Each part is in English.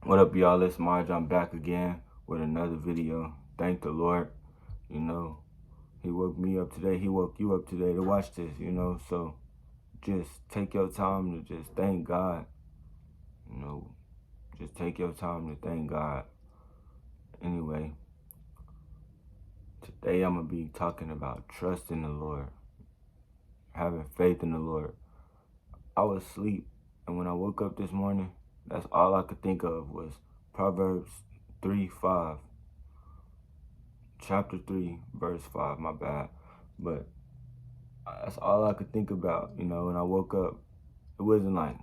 What up, y'all? It's Marge. I'm back again with another video. Thank the Lord. You know, He woke me up today. He woke you up today to watch this, So just take your time to just thank God. Just take your time to thank God. Anyway, today I'm going to be talking about trusting the Lord, having faith in the Lord. I was asleep, and when I woke up this morning, that's all I could think of was Proverbs 3:5. Chapter 3, verse 5, my bad. But that's all I could think about, when I woke up. It wasn't like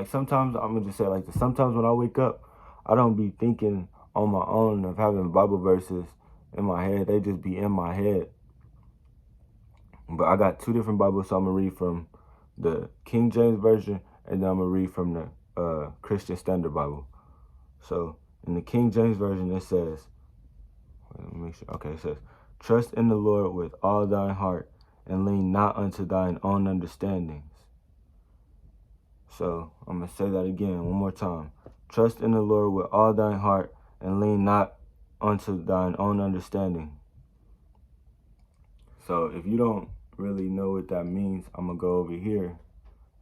sometimes, I'm going to just say like this. Sometimes when I wake up, I don't be thinking on my own of having Bible verses in my head. They just be in my head. But I got two different Bibles, so I'm going to read from the King James Version, and then I'm going to read from the Christian Standard Bible. So in the King James Version, it says, let me make sure. Okay, it says, trust in the Lord with all thine heart, and lean not unto thine own understandings. So I'm going to say that again one more time. Trust in the Lord with all thine heart, and lean not unto thine own understanding. So if you don't really know what that means, I'm going to go over here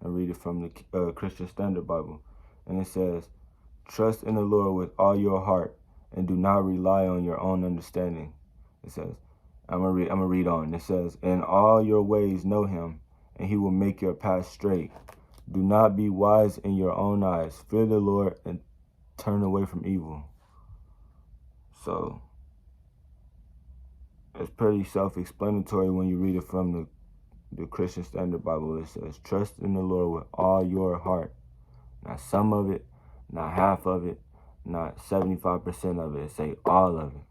and read it from the Christian Standard Bible. And it says, trust in the Lord with all your heart, and do not rely on your own understanding. It says, I'm gonna read on. It says, in all your ways know him, and he will make your path straight. Do not be wise in your own eyes. Fear the Lord and turn away from evil. So it's pretty self-explanatory when you read it from the Christian Standard Bible. It says, trust in the Lord with all your heart. Not some of it, not half of it, not 75% of it. Say all of it.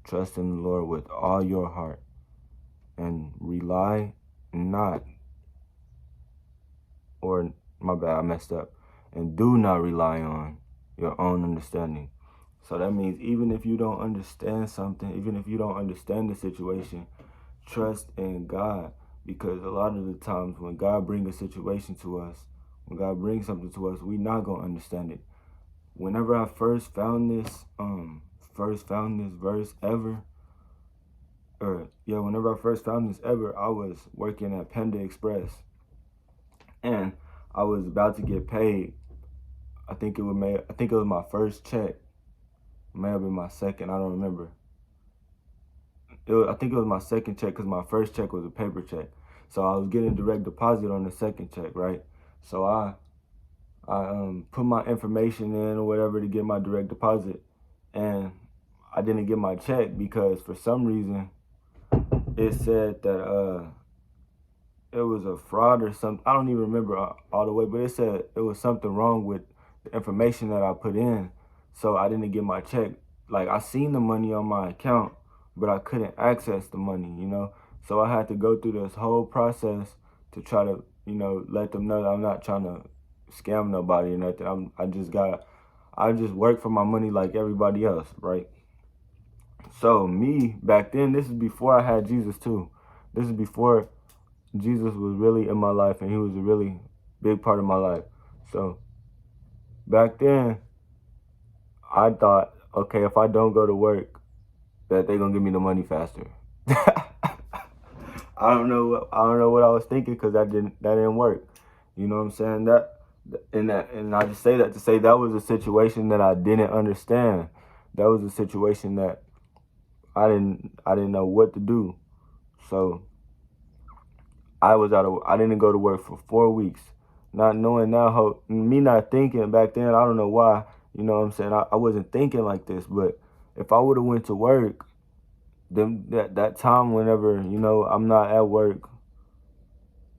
Trust in the Lord with all your heart, and rely not, or my bad, I messed up, and do not rely on your own understanding. So that means even if you don't understand something, even if you don't understand the situation, trust in God. Because a lot of the times when God brings a situation to us, when God brings something to us, we not going to understand it. Whenever I first found this verse ever, whenever I first found this ever, I was working at Panda Express, and I was about to get paid. I think it was my first check. It may have been my second. I don't remember. I think it was my second check, because my first check was a paper check. So I was getting direct deposit on the second check, right? So I put my information in or whatever to get my direct deposit, and I didn't get my check because for some reason it said that it was a fraud or something. I don't even remember all the way, but it said it was something wrong with the information that I put in, so I didn't get my check. Like, I seen the money on my account, but I couldn't access the money, So I had to go through this whole process to try to, let them know that I'm not trying to scam nobody or nothing. I just work for my money like everybody else, right? So me, back then, this is before I had Jesus too. This is before Jesus was really in my life, and he was a really big part of my life. So back then, I thought, okay, if I don't go to work, that they're gonna give me the money faster. I don't know what I was thinking, because that didn't work. You know what I'm saying? And I just say that to say that was a situation that I didn't understand. That was a situation that I didn't know what to do. So I didn't go to work for 4 weeks, not knowing now me not thinking back then. I don't know why, you know what I'm saying? I wasn't thinking like this, but if I would have went to work, then that time whenever, I'm not at work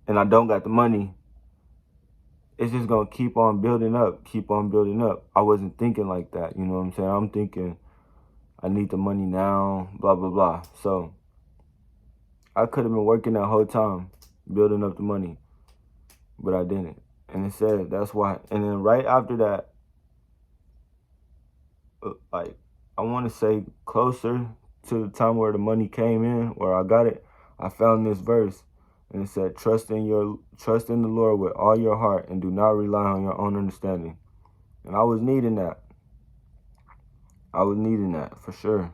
and I don't got the money, it's just going to keep on building up. I wasn't thinking like that, you know what I'm saying? I'm thinking I need the money now, blah, blah, blah. So I could have been working that whole time, building up the money, but I didn't. And it said that's why. And then right after that, like, I want to say closer to the time where the money came in, where I got it, I found this verse, and it said, trust in the Lord with all your heart, and do not rely on your own understanding. And I was needing that. I was needing that for sure.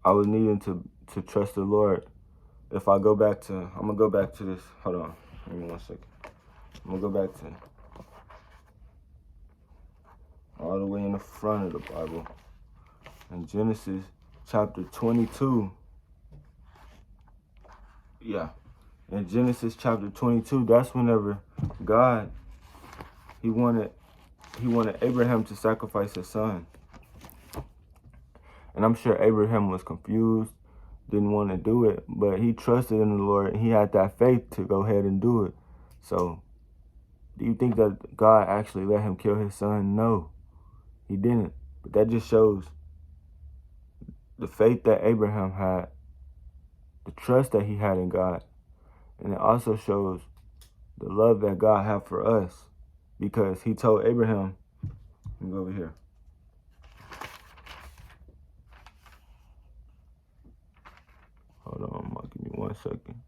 I was needing to trust the Lord. If I go back to, I'm gonna go back to this. Hold on, give me 1 second. I'm gonna go back to all the way in the front of the Bible. In Genesis chapter 22. Yeah. In Genesis chapter 22, that's whenever God, he wanted Abraham to sacrifice his son. And I'm sure Abraham was confused, didn't want to do it, but he trusted in the Lord and he had that faith to go ahead and do it. So, do you think that God actually let him kill his son? No, he didn't. But that just shows the faith that Abraham had, the trust that he had in God. And it also shows the love that God had for us, because he told Abraham, let me go over here. Hold on, give me 1 second.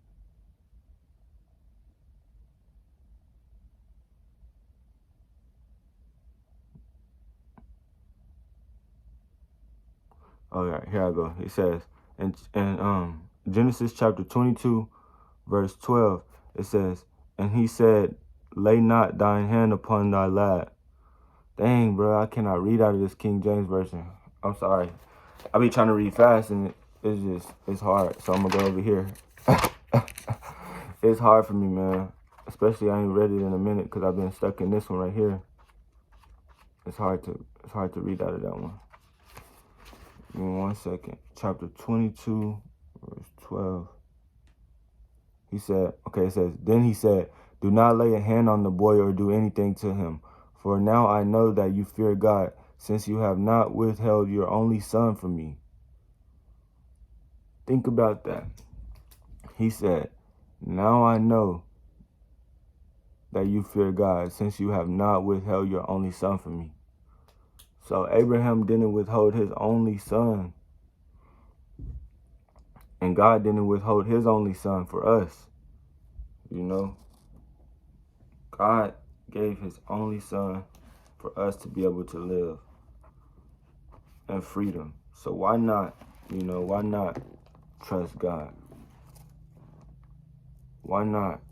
All right, here I go. It says in Genesis chapter 22, verse 12, it says, and he said, lay not thine hand upon thy lad. Dang, bro, I cannot read out of this King James version. I'm sorry. I be trying to read fast and it's hard. So I'm gonna go over here. It's hard for me, man. Especially I ain't read it in a minute because I've been stuck in this one right here. It's hard to read out of that one. Give me 1 second. Chapter 22, verse 12. He said, okay, it says, then he said, do not lay a hand on the boy or do anything to him. For now I know that you fear God, since you have not withheld your only son from me. Think about that. He said, now I know that you fear God, since you have not withheld your only son from me. So Abraham didn't withhold his only son. And God didn't withhold his only son for us. You know, God gave his only son for us to be able to live in freedom. So why not, why not trust God? Why not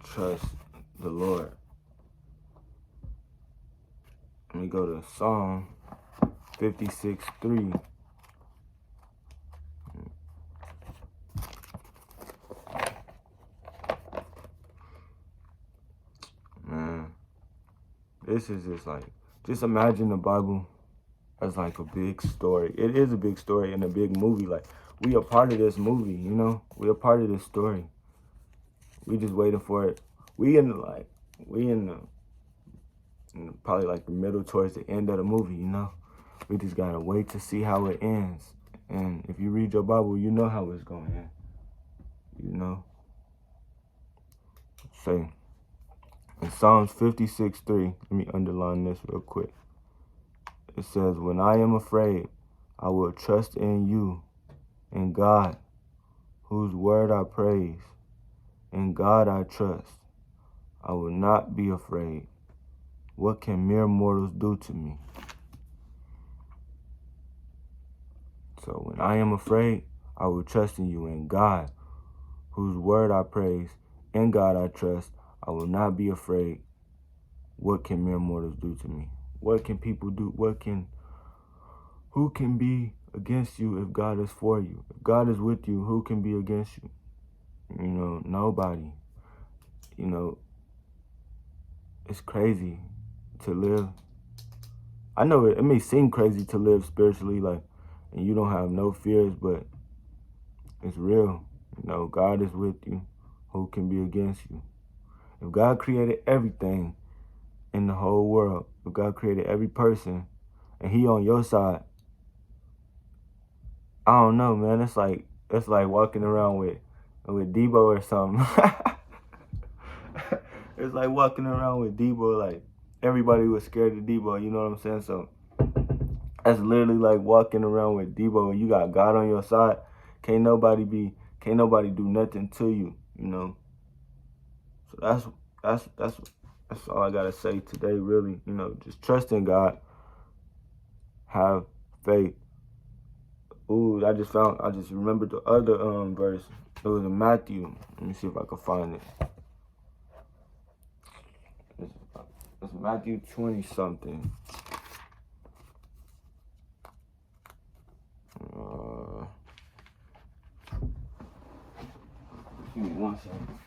trust the Lord? Let me go to Psalm 56:3. Man, this is just imagine the Bible as like a big story. It is a big story and a big movie. Like, we are part of this movie, we are part of this story. We just waiting for it. We in probably like the middle towards the end of the movie, We just gotta wait to see how it ends. And if you read your Bible, you know how it's going to end. Say, in Psalms 56:3, let me underline this real quick. It says, when I am afraid, I will trust in you, in God, whose word I praise. In God I trust. I will not be afraid. What can mere mortals do to me? So when I am afraid, I will trust in you, in God, whose word I praise. In God I trust. I will not be afraid. What can mere mortals do to me? What can people do? Who can be against you if God is for you? If God is with you, who can be against you? Nobody. It's crazy to live. I know it may seem crazy to live spiritually, and you don't have no fears, but it's real. God is with you. Who can be against you? If God created everything in the whole world, if God created every person, and he on your side, I don't know, man. It's like walking around with Debo or something. It's like walking around with Debo, like everybody was scared of Debo, you know what I'm saying? So that's literally like walking around with Debo and you got God on your side. Can't nobody do nothing to you, So that's That's all I gotta say today, really. You know, just trust in God. Have faith. Ooh, I just remembered the other verse. It was in Matthew. Let me see if I can find it. It's Matthew 20 something. Give me 1 second.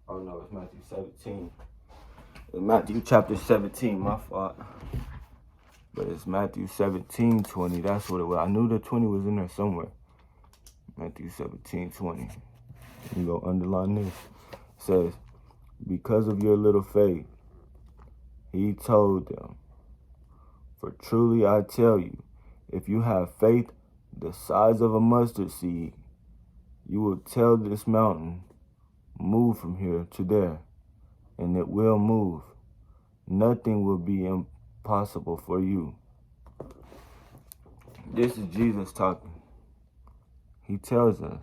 Oh no, it's Matthew 17. It's Matthew chapter 17, my fault. But it's Matthew 17:20. That's what it was. I knew the 20 was in there somewhere. Matthew 17:20. You go underline this. It says, because of your little faith, he told them, for truly I tell you, if you have faith the size of a mustard seed, you will tell this mountain, move from here to there, and it will move. Nothing will be impossible for you. This is Jesus talking. He tells us,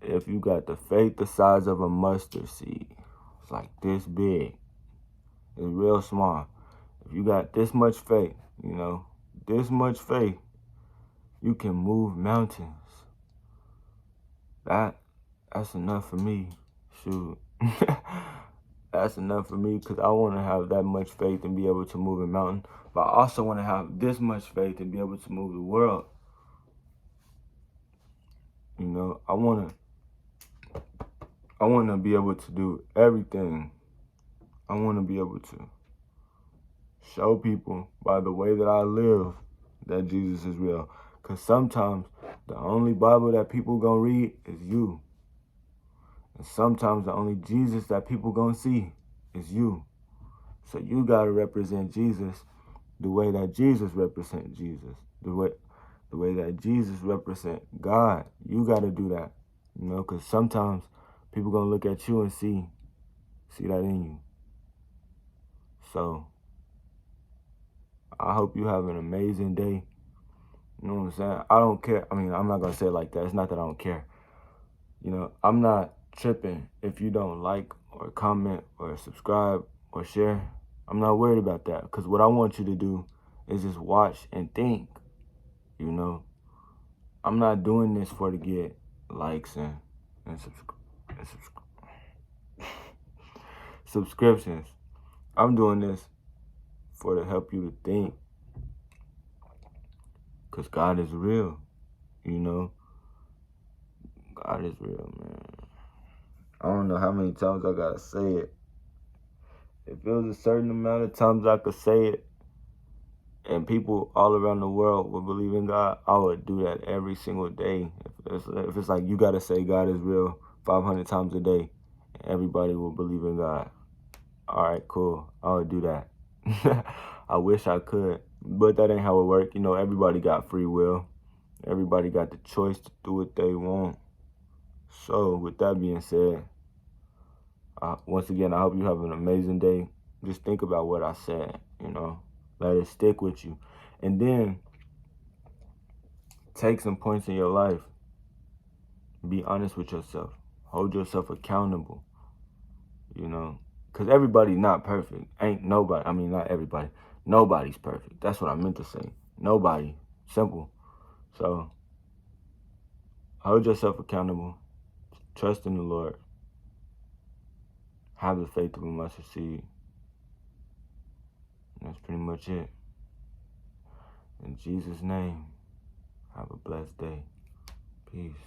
if you got the faith the size of a mustard seed, it's like this big, it's real small. If you got this much faith, you know, this much faith, you can move mountains. That's enough for me. Shoot. That's enough for me, because I want to have that much faith and be able to move a mountain. But I also want to have this much faith and be able to move the world. You know, I want to be able to do everything. I want to be able to show people by the way that I live that Jesus is real. Because sometimes the only Bible that people gonna read is you. And sometimes the only Jesus that people gonna see is you. So you gotta represent Jesus the way that Jesus represent Jesus. The way that Jesus represent God. You gotta do that. You know, because sometimes people gonna look at you and see that in you. So I hope you have an amazing day. You know what I'm saying? I don't care. I mean, I'm not going to say it like that. It's not that I don't care. You know, I'm not tripping if you don't like or comment or subscribe or share. I'm not worried about that, because what I want you to do is just watch and think. You know, I'm not doing this for to get likes and subscriptions. I'm doing this for to help you to think. Because God is real, you know. God is real, man. I don't know how many times I gotta say it. If it was a certain amount of times I could say it, and people all around the world would believe in God, I would do that every single day. If it's like you gotta say God is real 500 times a day, everybody will believe in God. All right, cool. I would do that. I wish I could, but that ain't how it works. You know, everybody got free will. Everybody got the choice to do what they want. So, with that being said, once again, I hope you have an amazing day. Just think about what I said, you know. Let it stick with you. And then, take some points in your life. Be honest with yourself. Hold yourself accountable, you know. Because everybody's not perfect. Ain't nobody. I mean, not everybody. Nobody's perfect. That's what I meant to say. Nobody. Simple. So, hold yourself accountable. Trust in the Lord. Have the faith of a mustard seed. And that's pretty much it. In Jesus' name, have a blessed day. Peace.